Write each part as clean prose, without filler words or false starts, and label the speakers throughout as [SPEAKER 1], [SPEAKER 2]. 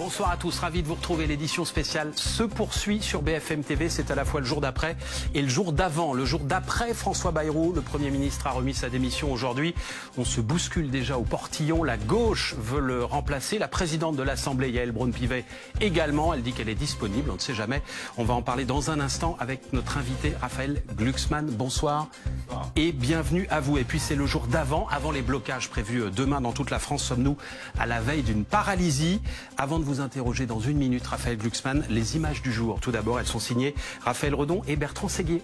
[SPEAKER 1] Bonsoir à tous, ravi de vous retrouver. L'édition spéciale se poursuit sur BFM TV. C'est à la fois le jour d'après et le jour d'avant. Le jour d'après, François Bayrou, le Premier ministre, a remis sa démission aujourd'hui. On se bouscule déjà au portillon. La gauche veut le remplacer. La présidente de l'Assemblée, Yaël Braun-Pivet, également. Elle dit qu'elle est disponible, on ne sait jamais. On va en parler dans un instant avec notre invité Raphaël Glucksmann. Bonsoir et bienvenue à vous. Et puis c'est le jour d'avant, avant les blocages prévus demain dans toute la France. Sommes-nous à la veille d'une paralysie? Avant de vous interroger dans une minute, Raphaël Glucksmann, les images du jour. Tout d'abord, elles sont signées Raphaël Redon et Bertrand Séguier.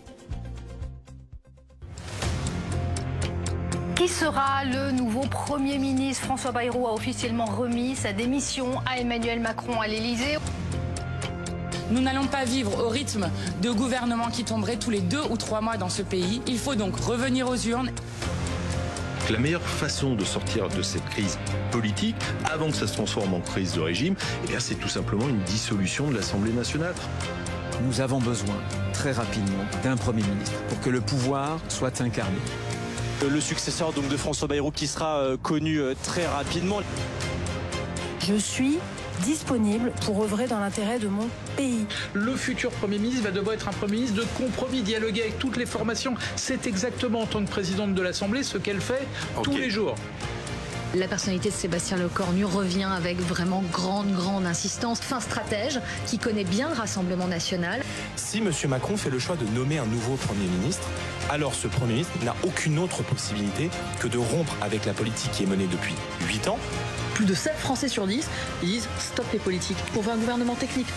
[SPEAKER 2] Qui sera le nouveau Premier ministre? François Bayrou a officiellement remis sa démission à Emmanuel Macron à l'Élysée.
[SPEAKER 3] Nous n'allons pas vivre au rythme de gouvernements qui tomberaient tous les 2 ou 3 mois dans ce pays. Il faut donc revenir aux urnes.
[SPEAKER 4] La meilleure façon de sortir de cette crise politique, avant que ça se transforme en crise de régime, eh bien, c'est tout simplement une dissolution de l'Assemblée nationale.
[SPEAKER 5] Nous avons besoin, très rapidement, d'un Premier ministre pour que le pouvoir soit incarné.
[SPEAKER 6] Le successeur donc de François Bayrou qui sera connu très rapidement.
[SPEAKER 7] Je suis disponible pour œuvrer dans l'intérêt de mon pays.
[SPEAKER 8] Le futur Premier ministre va devoir être un Premier ministre de compromis, dialoguer avec toutes les formations. C'est exactement en tant que présidente de l'Assemblée ce qu'elle fait tous les jours.
[SPEAKER 9] La personnalité de Sébastien Lecornu revient avec vraiment grande insistance. Fin stratège qui connaît bien le Rassemblement national.
[SPEAKER 6] Si M. Macron fait le choix de nommer un nouveau Premier ministre, alors ce Premier ministre n'a aucune autre possibilité que de rompre avec la politique qui est menée depuis 8 ans.
[SPEAKER 10] Plus de 7 Français sur 10 disent stop les politiques. On veut un gouvernement technique.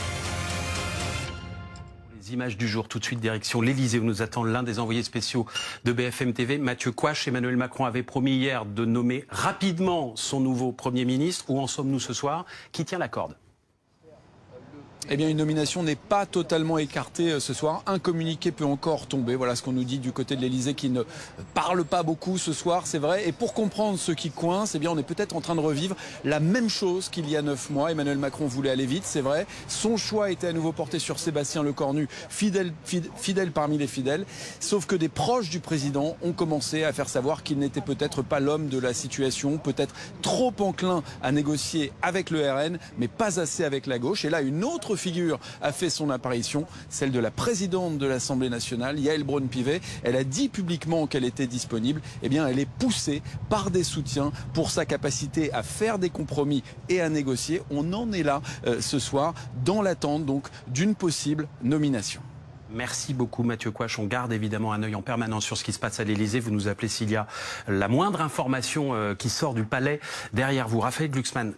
[SPEAKER 1] Les images du jour, tout de suite direction l'Élysée où nous attend l'un des envoyés spéciaux de BFM TV, Mathieu Couache. Emmanuel Macron avait promis hier de nommer rapidement son nouveau Premier ministre. Où en sommes-nous ce soir? Qui tient la corde?
[SPEAKER 11] Eh bien, une nomination n'est pas totalement écartée ce soir. Un communiqué peut encore tomber. Voilà ce qu'on nous dit du côté de l'Élysée qui ne parle pas beaucoup ce soir, c'est vrai. Et pour comprendre ce qui coince, eh bien, on est peut-être en train de revivre la même chose qu'il y a 9 mois. Emmanuel Macron voulait aller vite, c'est vrai. Son choix était à nouveau porté sur Sébastien Lecornu, fidèle parmi les fidèles. Sauf que des proches du président ont commencé à faire savoir qu'il n'était peut-être pas l'homme de la situation, peut-être trop enclin à négocier avec le RN, mais pas assez avec la gauche. Et là, une autre figure a fait son apparition, celle de la présidente de l'Assemblée nationale, Yaël Braun-Pivet. Elle a dit publiquement qu'elle était disponible. Eh bien, elle est poussée par des soutiens pour sa capacité à faire des compromis et à négocier. On en est là ce soir, dans l'attente donc d'une possible nomination.
[SPEAKER 1] Merci beaucoup Mathieu Couache. On garde évidemment un œil en permanence sur ce qui se passe à l'Élysée. Vous nous appelez s'il y a la moindre information qui sort du palais derrière vous. Raphaël Glucksmann,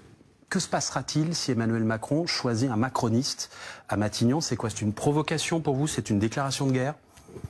[SPEAKER 1] que se passera-t-il si Emmanuel Macron choisit un macroniste à Matignon? C'est quoi? C'est une provocation pour vous? C'est une déclaration de guerre?